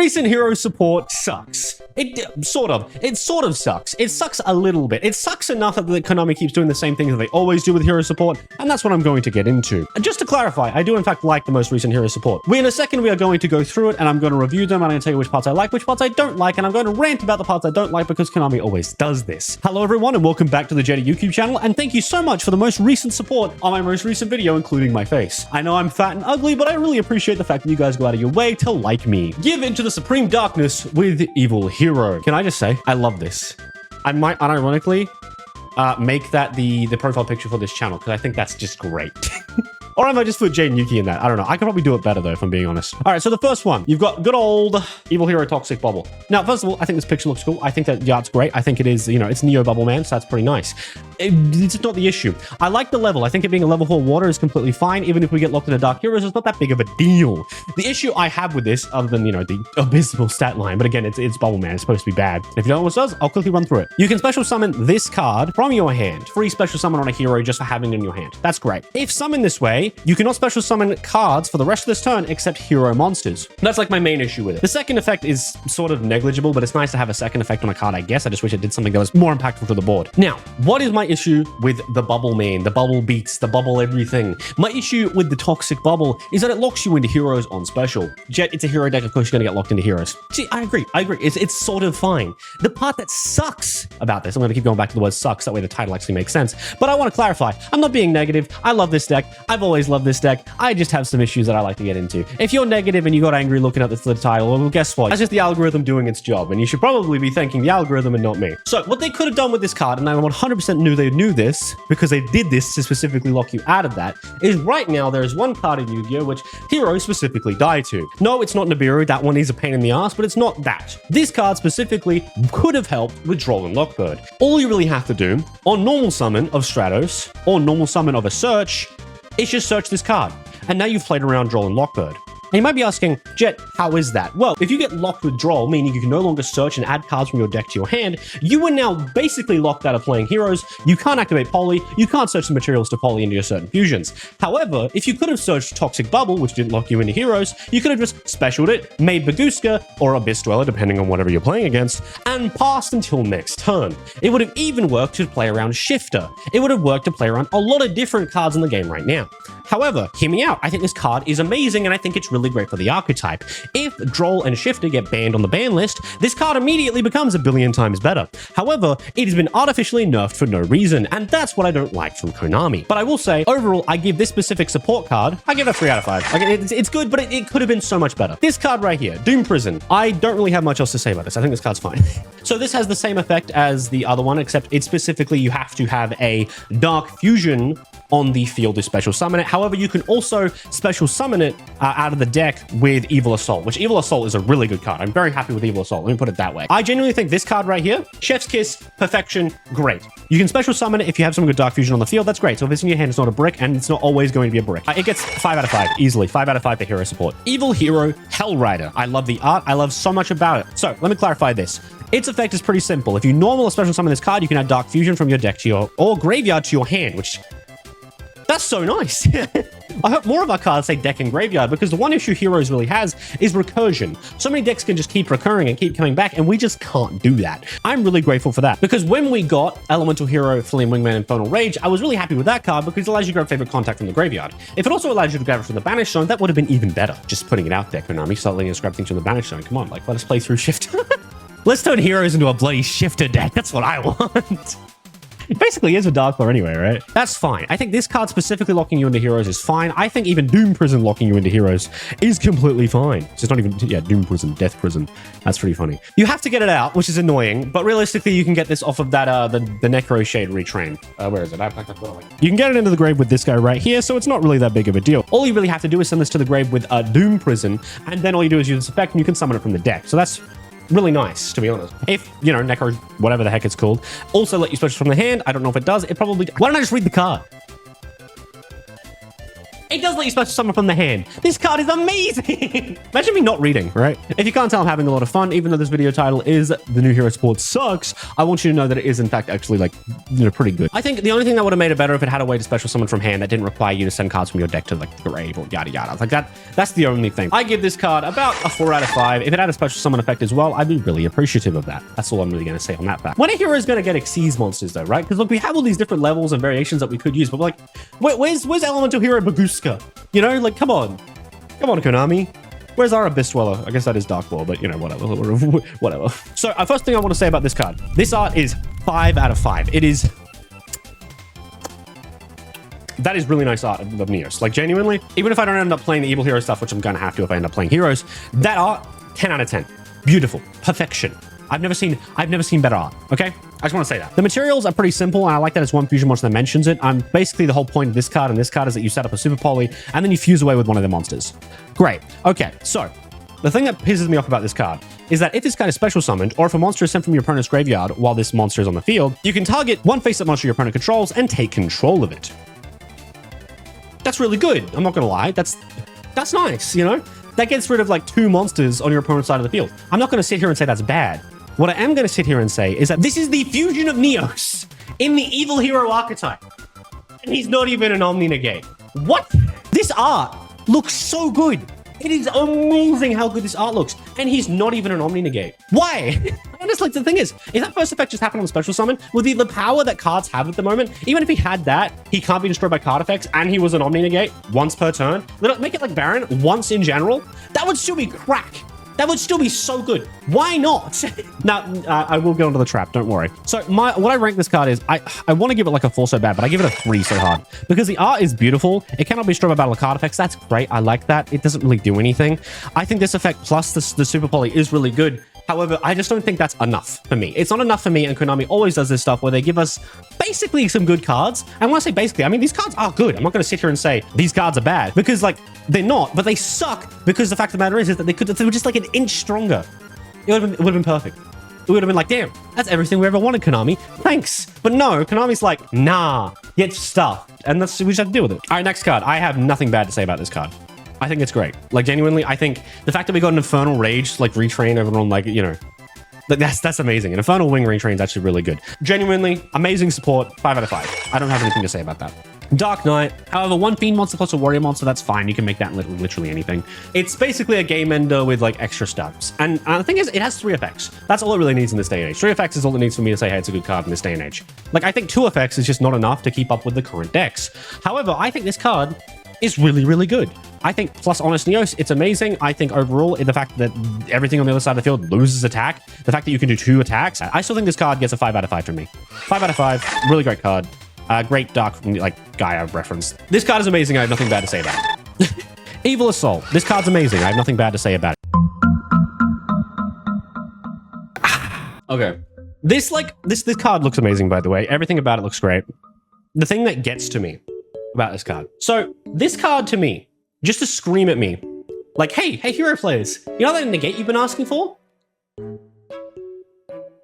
recent hero support sucks. It sort of sucks. It sucks a little bit. It sucks enough that Konami keeps doing the same thing that they always do with hero support, and that's what I'm going to get into. And just to clarify, I do in fact like the most recent hero support. In a second, we are going to go through it, and I'm going to review them, and I'm going to tell you which parts I like, which parts I don't like, and I'm going to rant about the parts I don't like because Konami always does this. Hello everyone, and welcome back to the Jetty YouTube channel, and thank you so much for the most recent support on my most recent video, including my face. I know I'm fat and ugly, but I really appreciate the fact that you guys go out of your way to like me. Give into the supreme darkness with Evil Hero. Can I just say, I love this. I might unironically make that the profile picture for this channel because I think that's just great. Or I might just put Jade and Yuki in that. I don't know. I could probably do it better though, if I'm being honest. All right, so the first one, you've got good old Evil Hero Toxic Bubble. Now, first of all, I think this picture looks cool. I think that the art's great. I think it is, it's Neo Bubble Man, so that's pretty nice. It's not the issue. I like the level. I think it being a level 4 water is completely fine. Even if we get locked into Dark Heroes, it's not that big of a deal. The issue I have with this, other than, the abysmal stat line, but again, it's Bubble Man. It's supposed to be bad. If you don't know what it does, I'll quickly run through it. You can special summon this card from your hand. Free special summon on a hero just for having it in your hand. That's great. If summoned this way, you cannot special summon cards for the rest of this turn except hero monsters. That's like my main issue with it. The second effect is sort of negligible, but it's nice to have a second effect on a card, I guess. I just wish it did something that was more impactful to the board. Now, what is my issue with the Bubble Man, the Bubble Beats, the Bubble everything? My issue with the Toxic Bubble is that it locks you into heroes on special. Jet, it's a hero deck, of course you're gonna get locked into heroes. See, I agree. It's sort of fine. The part that sucks about this, I'm gonna keep going back to the word sucks, that way the title actually makes sense, but I want to clarify, I'm not being negative. I love this deck. I've always loved this deck. I just have some issues that I like to get into. If you're negative and you got angry looking at this title, well, guess what? That's just the algorithm doing its job, and you should probably be thanking the algorithm and not me. So what they could have done with this card, and I 100% knew they knew this, because they did this to specifically lock you out of that, is right now there is one card in Yu-Gi-Oh! Which heroes specifically die to. No, it's not Nibiru. That one is a pain in the ass, but it's not that. This card specifically could have helped with Droll and Lockbird. All you really have to do on normal summon of Stratos, or normal summon of a search, is just search this card. And now you've played around Droll and Lockbird. And you might be asking, Jet, how is that? Well, if you get locked with Droll, meaning you can no longer search and add cards from your deck to your hand, you are now basically locked out of playing heroes. You can't activate Poly, you can't search the materials to Poly into your certain fusions. However, if you could have searched Toxic Bubble, which didn't lock you into heroes, you could have just specialed it, made Baguska or Abyss Dweller, depending on whatever you're playing against, and passed until next turn. It would have even worked to play around Shifter. It would have worked to play around a lot of different cards in the game right now. However, hear me out. I think this card is amazing, and I think it's really great for the archetype. If Droll and Shifter get banned on the ban list, this card immediately becomes a billion times better. However, it has been artificially nerfed for no reason, and that's what I don't like from Konami. But I will say, overall, I give this specific support card, I give it a 3 out of 5. It's good, but it could have been so much better. This card right here, Doom Prison, I don't really have much else to say about this. I think this card's fine. So this has the same effect as the other one, except it's specifically you have to have a Dark Fusion on the field to special summon it. However, you can also special summon it out of the deck with Evil Assault, which Evil Assault is a really good card. I'm very happy with Evil Assault. Let me put it that way. I genuinely think this card right here, Chef's Kiss, Perfection, great. You can special summon it if you have some good Dark Fusion on the field. That's great. So if it's in your hand, it's not a brick, and it's not always going to be a brick. It gets 5 out of 5, easily. 5 out of 5 for hero support. Evil Hero Hellrider. I love the art. I love so much about it. So let me clarify this. Its effect is pretty simple. If you normal or special summon this card, you can add Dark Fusion from your deck to your, or graveyard to your hand, which... That's so nice. I hope more of our cards say deck and graveyard, because the one issue Heroes really has is recursion. So many decks can just keep recurring and keep coming back, and we just can't do that. I'm really grateful for that, because when we got Elemental Hero, Flame Wingman, Infernal Rage, I was really happy with that card because it allows you to grab favorite contact from the graveyard. If it also allows you to grab it from the Banished Zone, that would have been even better. Just putting it out there, Konami. Start letting us grab things from the Banished Zone. Come on, let us play through Shifter. Let's turn Heroes into a bloody Shifter deck. That's what I want. It basically is a Dark Lore anyway, right? That's fine. I think this card specifically locking you into heroes is fine. I think even Doom Prison locking you into heroes is completely fine. So it's not even, yeah, Doom Prison, Death Prison. That's pretty funny. You have to get it out, which is annoying, but realistically, you can get this off of that, the Necro Shade retrain. Where is it? You can get it into the grave with this guy right here, so it's not really that big of a deal. All you really have to do is send this to the grave with Doom Prison, and then all you do is use this effect, and you can summon it from the deck. So that's really nice, to be honest. If, Necro, whatever the heck it's called, also let you special from the hand. I don't know if it does. It probably... Why don't I just read the card? It It does let you special summon from the hand. This card is amazing. Imagine me not reading, right? If you can't tell, I'm having a lot of fun, even though this video title is The New Hero Support Sucks. I want you to know that it is, in fact, actually, like, you know, pretty good. I think the only thing that would have made it better if it had a way to special summon from hand that didn't require you to send cards from your deck to, like, the grave or yada yada. Like, that's the only thing. I give this card about a 4 out of 5. If it had a special summon effect as well, I'd be really appreciative of that. That's all I'm really going to say on that fact. When a hero is going to get Xyz monsters, though, right? Because, look, we have all these different levels and variations that we could use, but, like, where's Elemental Hero Baguska? You know, like, come on. Come on, Konami. Where's our Abyss Dweller? I guess that is Dark Lore, but, you know, whatever. So, first thing I want to say about this card. This art is 5 out of 5. It is... That is really nice art of Neos. Like, genuinely, even if I don't end up playing the Evil Hero stuff, which I'm going to have to if I end up playing Heroes, that art, 10 out of 10. Beautiful. Perfection. I've never seen better art, okay? I just want to say that. The materials are pretty simple, and I like that it's one fusion monster that mentions it. Basically, the whole point of this card and this card is that you set up a Super Poly, and then you fuse away with one of the monsters. Great. Okay, so the thing that pisses me off about this card is that if this card is special summoned, or if a monster is sent from your opponent's graveyard while this monster is on the field, you can target one face-up monster your opponent controls and take control of it. That's really good. I'm not going to lie. That's nice, you know? That gets rid of like 2 monsters on your opponent's side of the field. I'm not going to sit here and say that's bad. What I am going to sit here and say is that this is the fusion of Neos in the Evil Hero archetype. And he's not even an Omni Negate. What? This art looks so good. It is amazing how good this art looks. And he's not even an Omni Negate. Why? Honestly, the thing is, if that first effect just happened on special summon, with the power that cards have at the moment, even if he had that, he can't be destroyed by card effects, and he was an Omni Negate once per turn, make it like Baron once in general, that would still be crack. That would still be so good. Why not? Now, I will get onto the trap, don't worry. So what I rank this card is, I want to give it like a 4 so bad, but I give it a 3 so hard. Because the art is beautiful. It cannot be destroyed by battle card effects. That's great. I like that. It doesn't really do anything. I think this effect plus the Super Poly is really good. However, I just don't think that's enough for me. It's not enough for me, and Konami always does this stuff where they give us basically some good cards. And when I say basically, I mean these cards are good. I'm not going to sit here and say these cards are bad, because like they're not, but they suck because the fact of the matter is that they were just like an inch stronger. It would have been perfect. It would have been like, damn, that's everything we ever wanted, Konami. Thanks. But no, Konami's like, nah, get stuffed. And we just have to deal with it. All right, next card. I have nothing bad to say about this card. I think it's great. Like, genuinely, I think the fact that we got an Infernal Rage, like, retrain everyone, like, you know, that's amazing. An Infernal Wing retrain is actually really good. Genuinely, amazing support, 5 out of 5. I don't have anything to say about that. Dark Knight, however, 1 Fiend monster plus a Warrior monster, that's fine. You can make that literally anything. It's basically a game ender with, like, extra stats. And the thing is, it has 3 effects. That's all it really needs in this day and age. 3 effects is all it needs for me to say, hey, it's a good card in this day and age. Like, I think 2 effects is just not enough to keep up with the current decks. However, I think this card is really, really good. I think plus Honest Neos, it's amazing. I think overall, the fact that everything on the other side of the field loses attack, the fact that you can do 2 attacks, I still think this card gets a 5 out of 5 from me. 5 out of 5, really great card. Great dark, like, Gaia reference. This card is amazing. I have nothing bad to say about it. Evil Assault. This card's amazing. I have nothing bad to say about it. Okay. This card looks amazing, by the way. Everything about it looks great. The thing that gets to me about this card. So this card to me, just to scream at me, like, hey, hero players, you know that negate you've been asking for?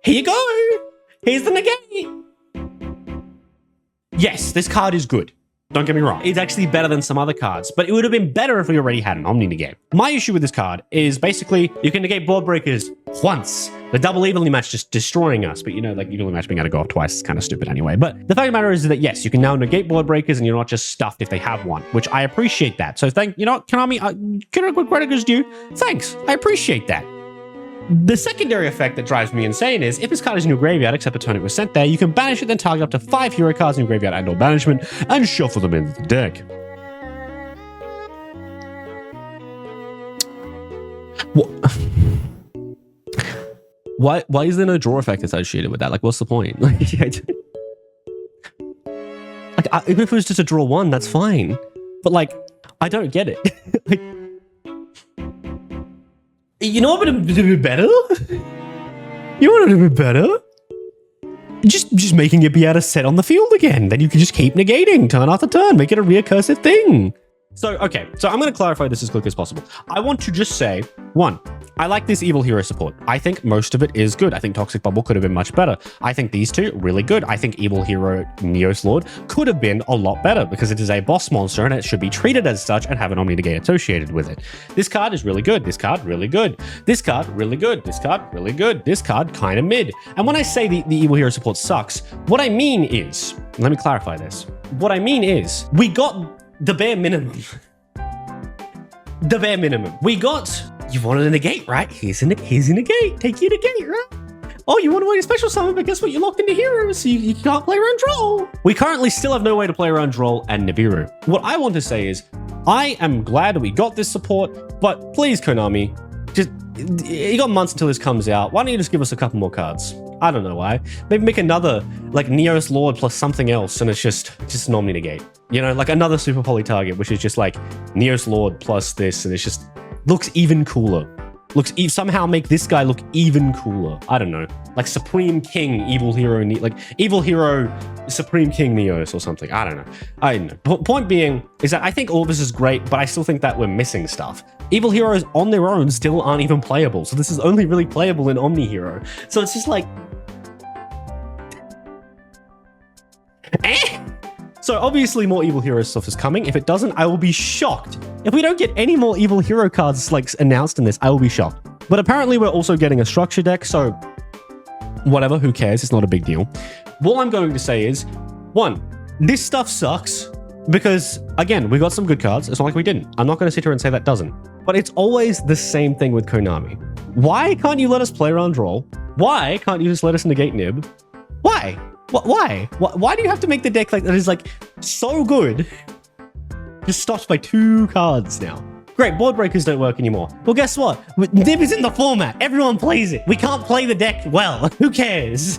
Here you go. Here's the negate. Yes, this card is good. Don't get me wrong. It's actually better than some other cards, but it would have been better if we already had an Omni negate. My issue with this card is basically you can negate board breakers once. The double evenly match just destroying us, but you know, like evenly match being able to go off twice is kind of stupid anyway. But the fact of the matter is that yes, you can now negate board breakers and you're not just stuffed if they have one, which I appreciate that. So you know what, Konami, credit is due. Thanks, I appreciate that. The secondary effect that drives me insane is, if this card is in your graveyard, except a turn it was sent there, you can banish it, then target up to 5 hero cards in your graveyard and/or banishment, and shuffle them into the deck. What? Why is there no draw effect associated with that? Like, what's the point? Like, even if it was just a draw 1, that's fine. But, like, I don't get it. Like, you know what would have been better? You want it to be better? Just making it be able to set on the field again. Then you can just keep negating turn after turn. Make it a recursive thing. So, okay. So I'm going to clarify this as quick as possible. I want to just say, 1, I like this evil hero support. I think most of it is good. I think Toxic Bubble could have been much better. I think these two, really good. I think evil hero Neos Lord could have been a lot better because it is a boss monster and it should be treated as such and have an Omni Negate associated with it. This card is really good. This card, really good. This card, really good. This card, really good. This card, kind of mid. And when I say the evil hero support sucks, what I mean is, let me clarify this. What I mean is, we got the bare minimum. The bare minimum. We got, you wanted a negate, right? Here's a negate. Take your negate, right? Oh, you want to win a special summon, but guess what? You're locked into heroes, so you can't play around Droll. We currently still have no way to play around Droll and Nibiru. What I want to say is, I am glad we got this support, but please, Konami, just, you got months until this comes out. Why don't you just give us a couple more cards? I don't know why. Maybe make another, like, Neos Lord plus something else, and it's just an Omni Negate. You know, like another Super Poly target, which is just like Neos Lord plus this, and it's just looks even cooler. Somehow make this guy look even cooler. I don't know. Like Supreme King, Evil Hero, like Evil Hero, Supreme King Neos or something. I don't know. Point being is that I think all of this is great, but I still think that we're missing stuff. Evil heroes on their own still aren't even playable. So this is only really playable in Omni Hero. So it's just like, So obviously more Evil Hero stuff is coming. If it doesn't, I will be shocked. If we don't get any more Evil Hero cards like announced in this, I will be shocked. But apparently we're also getting a structure deck, so whatever, who cares? It's not a big deal. All I'm going to say is, one, this stuff sucks because, again, we got some good cards. It's not like we didn't. I'm not going to sit here and say that doesn't. But it's always the same thing with Konami. Why can't you let us play around Droll? Why can't you just let us negate Nib? Why? Why? Why do you have to make the deck like that is like so good? Just stopped by 2 cards now. Great, board breakers don't work anymore. Well, guess what? Nib is in the format. Everyone plays it. We can't play the deck well. Who cares?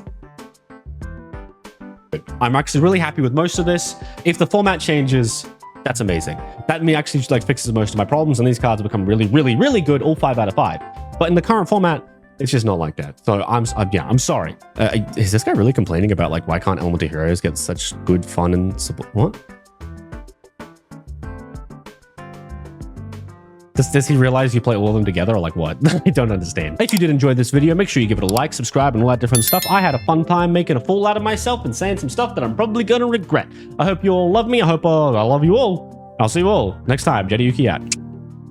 I'm actually really happy with most of this. If the format changes, that's amazing. That actually like fixes most of my problems, and these cards become really, really, really good, all 5 out of 5. But in the current format, it's just not like that. So I'm sorry. Is this guy really complaining about like why can't Elemental Heroes get such good fun and support? What? Does he realize you play all of them together or like what? I don't understand. If you did enjoy this video, make sure you give it a like, subscribe, and all that different stuff. I had a fun time making a fool out of myself and saying some stuff that I'm probably gonna regret. I hope you all love me. I hope I love you all. I'll see you all next time. Jediyuki out.